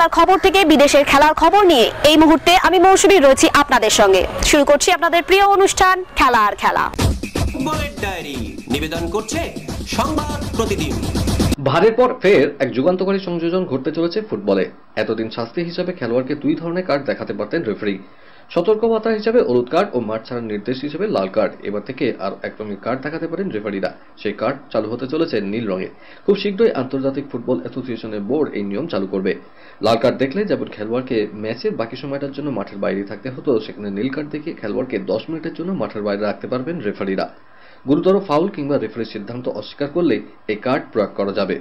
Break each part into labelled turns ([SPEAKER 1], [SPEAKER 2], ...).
[SPEAKER 1] খেলার খবর থেকে বিদেশের খেলার খবর নিয়ে এই মুহূর্তে আমি মৌসুমী রয়েছি আপনাদের সঙ্গে। শুরু করছি আপনাদের প্রিয় অনুষ্ঠান খেলা আর খেলা।
[SPEAKER 2] ফুটবলের ডায়েরি নিবেদন করছে সংবাদ প্রতিদিন।
[SPEAKER 3] ভারের পর ফের এক যুগান্তকারী সংযোজন ঘটতে চলেছে ফুটবলে। এতদিন শাস্তি হিসাবে খেলোয়াড়কে দুই ধরনের কার্ড দেখাতে পারতেন রেফারি। সতর্কবার্তা হিসাবে হলুদ কার্ড ও মাঠ ছাড়ার নির্দেশ হিসেবে লাল কার্ড। এবার থেকে আর এক রঙের কার্ড দেখাতে পারেন রেফারিরা। সেই কার্ড চালু হতে চলেছে নীল রঙে। খুব শীঘ্রই আন্তর্জাতিক ফুটবল অ্যাসোসিয়েশনের বোর্ড এই নিয়ম চালু করবে। লাল কার্ড দেখলে যেমন খেলোয়াড়কে ম্যাচের বাকি সময়টার জন্য মাঠের বাইরে থাকতে হতো, সেখানে নীল কার্ড দেখিয়ে খেলোয়াড়কে 10 মিনিটের জন্য মাঠের বাইরে রাখতে পারবেন রেফারিরা। গুরুতর ফাউল কিংবা রেফারির সিদ্ধান্ত অস্বীকার করলে এই কার্ড প্রয়োগ করা যাবে।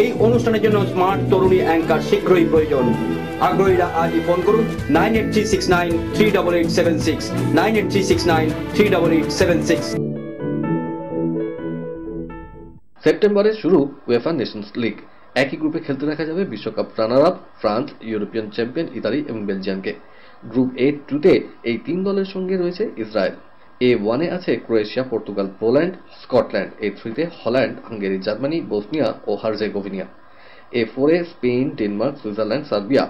[SPEAKER 4] এই অনুষ্ঠানের জন্য স্মার্ট তরুণী অ্যাঙ্কার শীঘ্রই প্রয়োজন। আগ্রহীরা আজই ফোন করুন 9836938876 9836938876।
[SPEAKER 3] সেপ্টেম্বরে শুরু উয়েফা নেশনস লিগ। একই গ্রুপে খেলতে দেখা যাবে বিশ্বকাপ runner up France, European champion Italy এবং বেলজিয়ামকে। গ্রুপ A-2-তে এই তিন দলের সঙ্গে রয়েছে ইসরায়েল। A-1-এ আছে ক্রোয়েশিয়া, পর্তুগাল, পোল্যান্ড, স্কটল্যান্ড। A-3-তে হল্যান্ড, হাঙ্গেরি, জার্মানি, বসনিয়া ও হার্জেগোভিনা। A-4-এ Spain, Denmark, Switzerland, Serbia.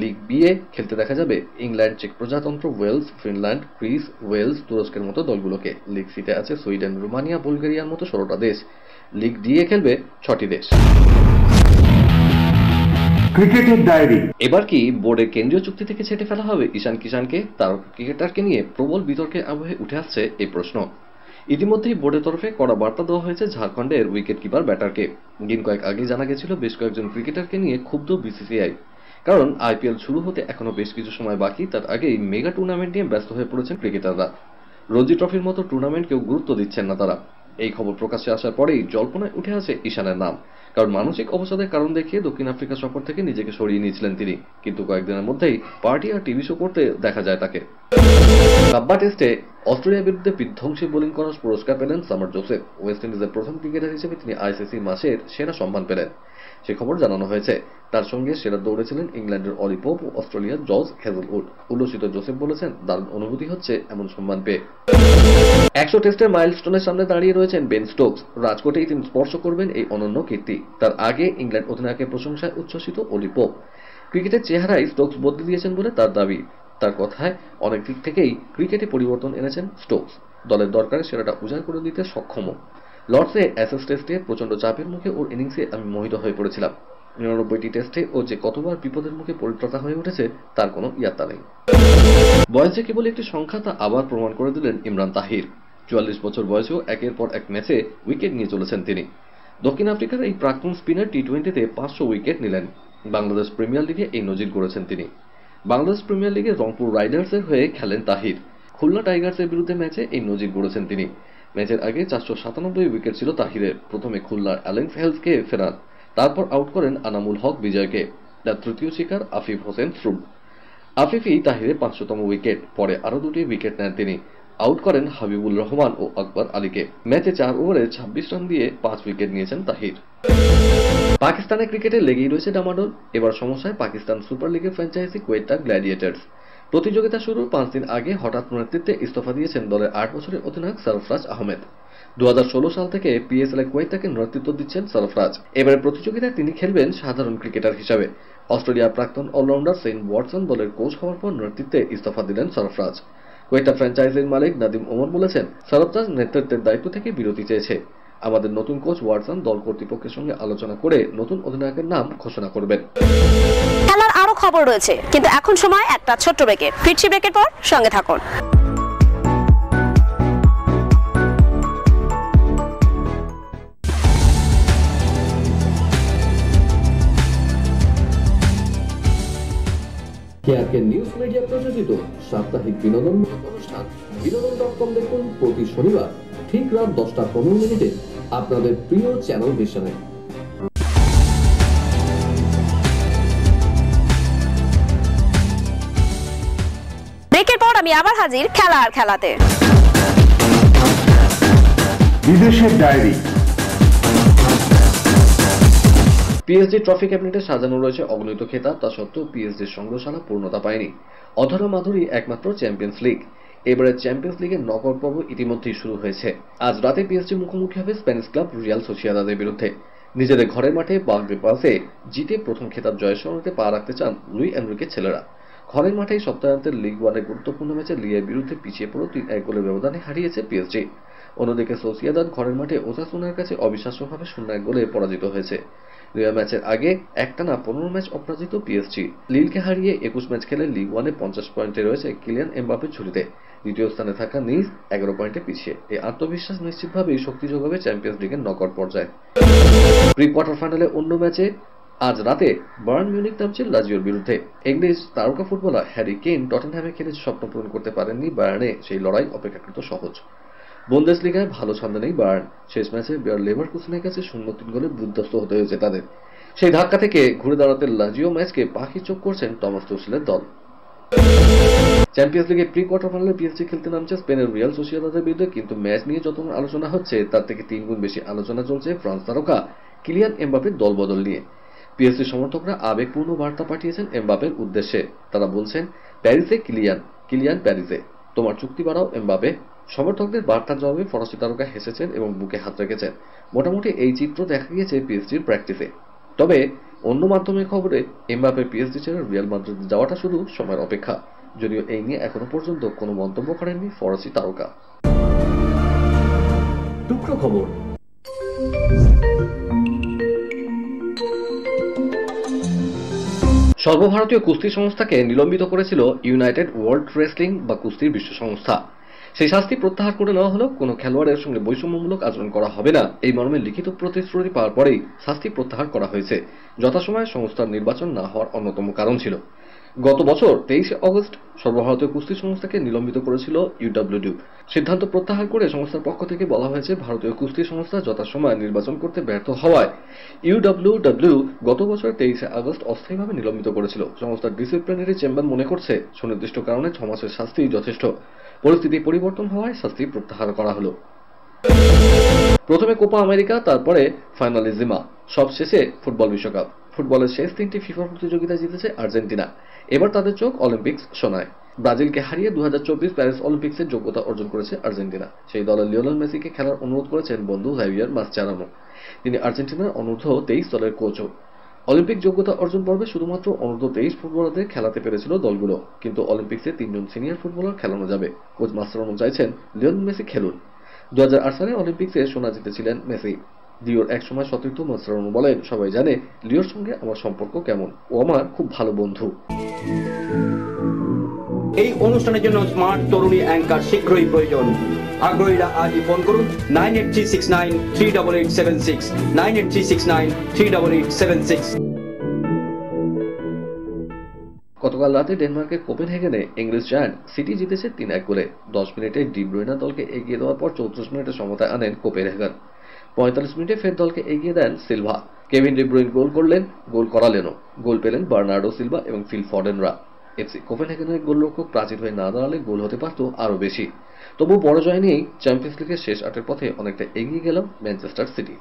[SPEAKER 3] League বি-এ খেলতে দেখা যাবে ইংল্যান্ড, চেক প্রজাতন্ত্র, ওয়েলস, ফিনল্যান্ড, গ্রিস, ওয়েলস, তুরস্কের মতো দলগুলোকে। লিগ সি-তে আছে সুইডেন, রোমানিয়া, বুলগেরিয়ার মতো 16টা দেশ। লিগ ডি-এ খেলবে 6টি দেশ।
[SPEAKER 5] ক্রিকেটের ডায়েরি।
[SPEAKER 3] এবার কি বোর্ডের কেন্দ্রীয় চুক্তি থেকে ছেটে ফেলা হবে ঈশান কিষানকে? তার ক্রিকেটারকে নিয়ে প্রবল বিতর্কের আবহে উঠে আসছে এই প্রশ্ন। ইতিমধ্যেই বোর্ডের তরফে কড়া বার্তা দেওয়া হয়েছে ঝাড়খণ্ডের উইকেট কিপার ব্যাটারকে। দিন কয়েক আগে জানা গেছিল বেশ কয়েকজন ক্রিকেটারকে নিয়ে ক্ষুব্ধ বিসিসিআই। কারণ আইপিএল শুরু হতে এখনো বেশ কিছু সময় বাকি, তার আগেই মেগা টুর্নামেন্ট নিয়ে ব্যস্ত হয়ে পড়েছেন ক্রিকেটাররা। রঞ্জি ট্রফির মতো টুর্নামেন্টকেও গুরুত্ব দিচ্ছেন না তারা। এই খবর প্রকাশ্যে আসার পরেই জল্পনায় উঠে আসে ঈশানের নাম। কারণ মানসিক অবসাদের কারণ দেখিয়ে দক্ষিণ আফ্রিকা সফর থেকে নিজেকে সরিয়ে নিয়েছিলেন তিনি, কিন্তু কয়েকদিনের মধ্যেই পার্টি আর টিভি শো করতে দেখা যায় তাকে। কাব্বা টেস্টে অস্ট্রেলিয়ার বিরুদ্ধে বিধ্বংসী বোলিং করার পুরস্কার পেলেন সামার জোসেফ। ওয়েস্ট ইন্ডিজের প্রথম ক্রিকেটার হিসেবে তিনি আইসিসি মাসের সেরা সম্মান পেলেন, সে খবর জানানো হয়েছে। তার সঙ্গে সেরা দৌড়েছিলেন ইংল্যান্ডের অলি পোপ ও অস্ট্রেলিয়ার জর্জ হেজলউড। উল্লসিত জোসেফ বলেছেন, দারুণ অনুভূতি হচ্ছে এমন সম্মান পেয়ে। 100 টেস্টের মাইলস্টোনের সামনে দাঁড়িয়ে রয়েছেন বেন স্টোকস। রাজকোটেই তিনি স্পর্শ করবেন এই অনন্য কীর্তি। তার আগে ইংল্যান্ড অধিনায়কের প্রশংসায় উচ্ছ্বসিত অলি পোপ। ক্রিকেটের চেহারায় স্টোকস বদলে দিয়েছেন বলে তার দাবি। তার কথায় অনেক দিক থেকেই ক্রিকেটে পরিবর্তন এনেছেন স্টোকস। দলের দরকারে সেরাটা উজাড় করে দিতে সক্ষম। লর্ডসে অ্যাশেজ টেস্টে প্রচন্ড চাপের মুখে ওর ইনিংসে আমি মোহিত হয়ে পড়েছিলাম। 99টি টেস্টে ও যে কতবার বিপদের মুখে পরিত্রাতা হয়ে উঠেছে তার কোনো ইয়াত্তা নেই। বয়স যে কেবল একটি সংখ্যা তা আবার প্রমাণ করে দিলেন ইমরান তাহির। 44 বছর বয়সেও একের পর এক ম্যাচে উইকেট নিয়ে চলেছেন তিনি। দক্ষিণ আফ্রিকার এই প্রাক্তন স্পিনার টি-20তে 500 উইকেট নিলেন। বাংলাদেশ প্রিমিয়ার লিগে এই নজির গড়েছেন তিনি। বাংলাদেশ প্রিমিয়ার লিগে রংপুর রাইডার্সের হয়ে খেলেন তাহির। খুলনা টাইগার্সের বিরুদ্ধে ম্যাচে এই নজির গড়েছেন তিনি। ম্যাচের আগে 497 উইকেট ছিল তাহিরের। প্রথমে খুলনার অ্যালেন ফেলসকে ফেরান, তারপর আউট করেন আনামুল হক বিজয়কে। তার তৃতীয় শিকার আফিফ হোসেন শ্রুব। আফিফই তাহিরের 500তম উইকেট। পরে আরও 2টি উইকেট নেন তিনি, আউট করেন হাবিবুর রহমান ও আকবর আলীকে। ম্যাচে 4 ওভারে 26 রান দিয়ে 5 উইকেট নিয়েছেন তাহির। পাকিস্তানের ক্রিকেটে লেগেই রয়েছে ডামাডোল। এবার সমস্যায় পাকিস্তান সুপার লিগের ফ্র্যাঞ্চাইজি কোয়েটা গ্ল্যাডিয়েটার্স। প্রতিযোগিতা শুরুর 5 দিন আগে হঠাৎ নেতৃত্বে ইস্তফা দিয়েছেন দলের 8 বছরের অধিনায়ক সরফরাজ আহমেদ। 2016 সাল থেকে পিএসএল কোয়েটাকে নেতৃত্ব দিচ্ছেন সরফরাজ। এবারের প্রতিযোগিতায় তিনি খেলবেন সাধারণ ক্রিকেটার হিসাবে। অস্ট্রেলিয়ার প্রাক্তন অলরাউন্ডার সেইন ওয়াটসন দলের কোচ হওয়ার পর নেতৃত্বে ইস্তফা দিলেন সরফরাজ। কোয়েটা ফ্র্যাঞ্চাইজির মালিক নাদিম ওমর বলেছেন, সরফরাজ নেতৃত্বের দায়িত্ব থেকে বিরতি চেয়েছে। আমাদের নতুন কোচ ওয়াটসন দল কর্তৃপক্ষের সঙ্গে আলোচনা করে নতুন অধিনায়কের নাম ঘোষণা করবেন।
[SPEAKER 1] খেলার আরো খবর রয়েছে, কিন্তু এখন সময় একটা ছোট্ট ব্রেকের। ফিরছি ব্রেকের পর, সঙ্গে থাকুন।
[SPEAKER 3] কেআরকে নিউজ মিডিয়া প্রযোজিত সাপ্তাহিক বিনোদন অনুষ্ঠান বিনোদন.com দেখুন প্রতি শনিবার ঠিক রাত 10টা 15 আপনাদের প্রিয় চ্যানেল ভিশনে।
[SPEAKER 1] ব্রেকের পর আমি আবার হাজির খেলা আর খেলাতে।
[SPEAKER 5] বিদেশের ডায়েরি।
[SPEAKER 3] পিএসজি ট্রফি ক্যাবিনেটে সাজানো রয়েছে অগণিত খেতাব। তা সত্ত্বেও পিএসজির সংগ্রহশালা পূর্ণতা পায়নি। অধরা মাধুরী একমাত্র চ্যাম্পিয়ন্স লিগ। এবারে চ্যাম্পিয়ন্স লিগের নকআউট পর্ব ইতিমধ্যেই শুরু হয়েছে। আজ রাতে পিএসজি মুখোমুখি হবে স্প্যানিশ ক্লাব রিয়াল সোসিয়েদাদের বিরুদ্ধে। নিজেদের ঘরের মাঠে বাগবে পাসে জিতে প্রথম খেতাব জয়ের স্মরণে পা রাখতে চান লুই এনরিকের ছেলেরা। ঘরের মাঠেই সপ্তাহান্তের লিগ ওয়ানের গুরুত্বপূর্ণ ম্যাচে লিয়ের বিরুদ্ধে পিছিয়ে পড়ে 3-1 গোলের ব্যবধানে হারিয়েছে পিএসজি। অন্যদিকে সোসিয়েদাদ ঘরের মাঠে ওসাসুনার কাছে অবিশ্বাস্যভাবে 0-1 গোলে পরাজিত হয়েছে। লিয়া ম্যাচের আগে একটানা 15 ম্যাচ অপরাজিত পিএসজি। লিলকে হারিয়ে 21 ম্যাচ খেলে লিগ ওয়ানে 50 পয়েন্টে রয়েছে কিলিয়ান এমবাপের ঝুলিতে। দ্বিতীয় স্থানে থাকা নিস 11 পয়েন্টে পিছিয়ে। এই আত্মবিশ্বাস নিশ্চিতভাবেই শক্তি যোগাবে চ্যাম্পিয়ন্স লিগের নকআউট পর্যায়ে। প্রি কোয়ার্টার ফাইনালে অন্য ম্যাচে আজ রাতে বায়ার্ন মিউনিখ নামছে লাজিওর বিরুদ্ধে। ইংলিশ তারকা ফুটবলার হ্যারি কেইন টটেনহ্যামে খেলে স্বপ্ন পূরণ করতে পারেননি বায়ার্নে, সেই লড়াই অপেক্ষাকৃত সহজ। বুন্দেসলিগায় ভালো ছন্দে নেই বায়ার্ন। শেষ ম্যাচে বায়ার লেভারকুসেনের কাছে 0-3 গোলে বিধ্বস্ত হতে হয়েছে তাদের। সেই ধাক্কা থেকে ঘুরে দাঁড়াতে লাজিও ম্যাচকে পাখি চোখ করছেন টমাস তুচেলের দল। চ্যাম্পিয়ন্স লিগে প্রি কোয়ার্টার ফাইনালে পিএসজি খেলতে নামছে স্পেনের রিয়াল সোসিয়েদাদের বিরুদ্ধে, কিন্তু ম্যাচ নিয়ে যত আলোচনা হচ্ছে তার থেকে 3 গুণ বেশি আলোচনা চলছে ফ্রান্স তারকা কিলিয়ান এমবাপের দলবদল নিয়ে। পিএসজি সমর্থকরা আবেগপূর্ণ বার্তা পাঠিয়েছেন এমবাপের উদ্দেশ্যে। তারা বলছেন, প্যারিসে কিলিয়ান, কিলিয়ান প্যারিসে, তোমার চুক্তি বাড়াও এমবাপে। সমর্থকদের বার্তার জবাবে ফরাসি তারকা হেসেছেন এবং বুকে হাত রেখেছেন। মোটামুটি এই চিত্র দেখা গিয়েছে পিএসজির প্র্যাকটিসে। তবে অন্য মাধ্যমের খবরে এমবাপে পিএসজি ছেড়ে রিয়াল মাদ্রিদে যাওয়াটা শুধু সময়ের অপেক্ষা, যদিও এই নিয়ে এখনো পর্যন্ত কোনো মন্তব্য করেননি ফরাসি তারকা।
[SPEAKER 2] টুকরো খবর।
[SPEAKER 3] সর্বভারতীয় কুস্তি সংস্থাকে নিলম্বিত করেছিল ইউনাইটেড ওয়ার্ল্ড রেসলিং বা কুস্তির বিশ্ব সংস্থা। সেই শাস্তি প্রত্যাহার করে নেওয়া হলো। কোনো খেলোয়াড়ের সঙ্গে বৈষম্যমূলক আচরণ করা হবে না, এই মর্মে লিখিত প্রতিশ্রুতি পাওয়ার পরেই শাস্তি প্রত্যাহার করা হয়েছে। যথাসময়ে সংস্থার নির্বাচন না হওয়ার অন্যতম কারণ ছিল। গত বছর 23 অগস্ট সর্বভারতীয় কুস্তি সংস্থাকে নিলম্বিত করেছিল ইউডব্লিউডব্লিউ। সিদ্ধান্ত প্রত্যাহার করে সংস্থার পক্ষ থেকে বলা হয়েছে, ভারতীয় কুস্তি সংস্থা যথাসময়ে নির্বাচন করতে ব্যর্থ হওয়ায় ইউডব্লিউডব্লিউ গত বছর 23 আগস্ট অস্থায়ীভাবে নিলম্বিত করেছিল। সংস্থার ডিসিপ্লিনারি চেম্বার মনে করছে সুনির্দিষ্ট কারণে 6 মাসের শাস্তি যথেষ্ট। পরিস্থিতি পরিবর্তন হওয়ায় শাস্তি প্রত্যাহার করা হলো। প্রথমে কোপা আমেরিকা, তারপরে ফাইনালিজিমা, সবশেষে ফুটবল বিশ্বকাপ। ফুটবলের শেষ 3টি ফিফা প্রতিযোগিতা জিতেছে আর্জেন্টিনা। এবার তাদের চোখ অলিম্পিক্স সোনায়। ব্রাজিলকে হারিয়ে 2024 প্যারিস অলিম্পিক্সের যোগ্যতা অর্জন করেছে আর্জেন্টিনা। সেই দলের লিওনেল মেসিকে খেলার অনুরোধ করেছেন বন্ধু জাভিয়ার মাসচেরানো। তিনি আর্জেন্টিনার অনূর্ধ্ব 23 দলের কোচও। অলিম্পিক যোগ্যতা অর্জন পর্বে শুধুমাত্র অনূর্ধ্ব 23 ফুটবলারদের খেলাতে পেরেছিল দলগুলো, কিন্তু অলিম্পিক্সে 3 জন সিনিয়র ফুটবলার খেলানো যাবে। কোচ মাসচেরানো চাইছেন লিওনেল মেসি খেলুন। 2008 সালে অলিম্পিক্সে সোনা জিতেছিলেন মেসি। লিওর একসময় সতীর্থ মাসচেরানো বলেন, সবাই জানে লিওর সঙ্গে আমার সম্পর্ক কেমন, ও আমার খুব ভালো বন্ধু।
[SPEAKER 4] এই অনুষ্ঠানের জন্য স্মার্ট তরুণী অ্যাঙ্কার শীঘ্রই প্রয়োজন। আগ্রহীরা আজই ফোন করুন 9836938876 9836938876।
[SPEAKER 3] গতকাল রাতে ডেনমার্কের কোপেনহেগেনে ইংলিশ জায়ান্ট সিটি জিতেছে 3-1 গোলে। 10 মিনিটে ডি ব্রুইনা দলকে এগিয়ে দেওয়ার পর 34 মিনিটে সমতায় আনেন কোপেনহেগেন। 45 মিনিটে ফের দলকে এগিয়ে দেন সিলভা। কেভিন ডি ব্রুইন গোল করালেনও। গোল পেলেন বার্নার্ডো সিলভা এবং ফিল ফডেনরা। এফসি কোপেনহেগেনের গোলরক্ষক প্রাচীর হয়ে না দাঁড়ালে গোল হতে পারত আরও বেশি। তবু বড় জয় নিয়েই চ্যাম্পিয়ন্স লিগের শেষ 8-এর পথে অনেকটা এগিয়ে গেল ম্যানচেস্টার সিটি।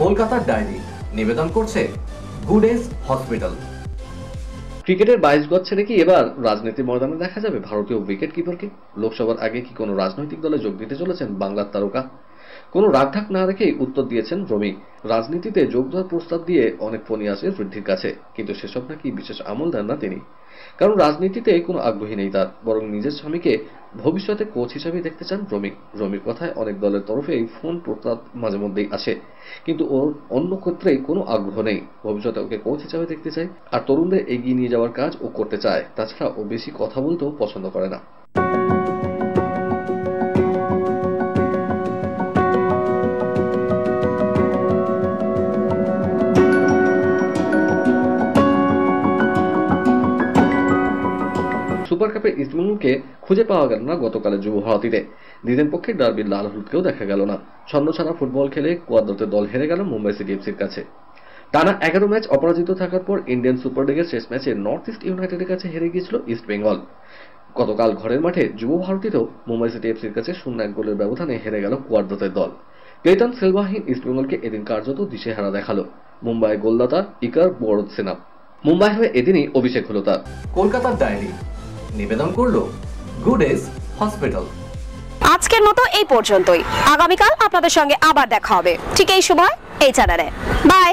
[SPEAKER 2] কলকাতার ডায়েরি নিবেদন করছে গুডেস হসপিটাল।
[SPEAKER 3] ক্রিকেটের 22 গজ ছেড়ে কি এবার রাজনীতির ময়দানে দেখা যাবে ভারতীয় উইকেট কিপারকে? লোকসভার আগে কি কোনো রাজনৈতিক দলে যোগ দিতে চলেছেন বাংলার তারকা? কোনো রাগঢাক না রেখেই উত্তর দিয়েছেন রমি। রাজনীতিতে যোগ দেওয়ার প্রস্তাব দিয়ে অনেক ফোনই আসে ঋদ্ধির কাছে, কিন্তু সেসব নাকি বিশেষ আমল দেন না তিনি। কারণ রাজনীতিতে কোনো আগ্রহী নেই তার, বরং নিজের স্বামীকে ভবিষ্যতে কোচ হিসাবে দেখতে চান রমি। রমির কথায় অনেক দলের তরফে এই ফোন প্রস্তাব মাঝে মধ্যেই আসে, কিন্তু ওর অন্য ক্ষেত্রে কোনো আগ্রহ নেই। ভবিষ্যতে ওকে কোচ হিসাবে দেখতে চায়, আর তরুণদের এগিয়ে নিয়ে যাওয়ার কাজ ও করতে চায়। তাছাড়া ও বেশি কথা বলতেও পছন্দ করে না। সুপার কাপে ইস্টবেঙ্গলকে খুঁজে পাওয়া গেল না গতকালের যুব ভারতীতে। দ্বিতীয় পক্ষে ডার্বির লাল হলুদকেও দেখা গেল না। ছন্ন ছাড়া ফুটবল খেলে কোয়াদ্রাতের দল হেরে গেল মুম্বাই সিটি এফসির কাছে। টানা 11 ম্যাচ অপরাজিত থাকার পর ইন্ডিয়ান সুপার লিগের শেষ ম্যাচে নর্থ ইস্ট ইউনাইটেডের কাছে হেরে গিয়েছিল ইস্ট বেঙ্গল। গতকাল ঘরের মাঠে যুব ভারতীতেও মুম্বাই সিটি এফসির কাছে 0-1 গোলের ব্যবধানে হেরে গেল কোয়াদ্রাতের দল। ক্লেটন সিলভাহীন ইস্ট বেঙ্গলকে এদিন কার্যত দিশেহারা দেখালো। মুম্বাই গোলদাতা ইকার বোরোৎসেনা। মুম্বাই হয়ে এদিনই অভিষেক হলো তার।
[SPEAKER 2] কলকাতার ডায়েরি নিবেদন করলো গুডেস হসপিটাল।
[SPEAKER 1] আজকের মতো এই পর্যন্তই। আগামীকাল আপনাদের সঙ্গে আবার দেখা হবে ঠিক এই সময়। এই চ্যানেলে। বাই।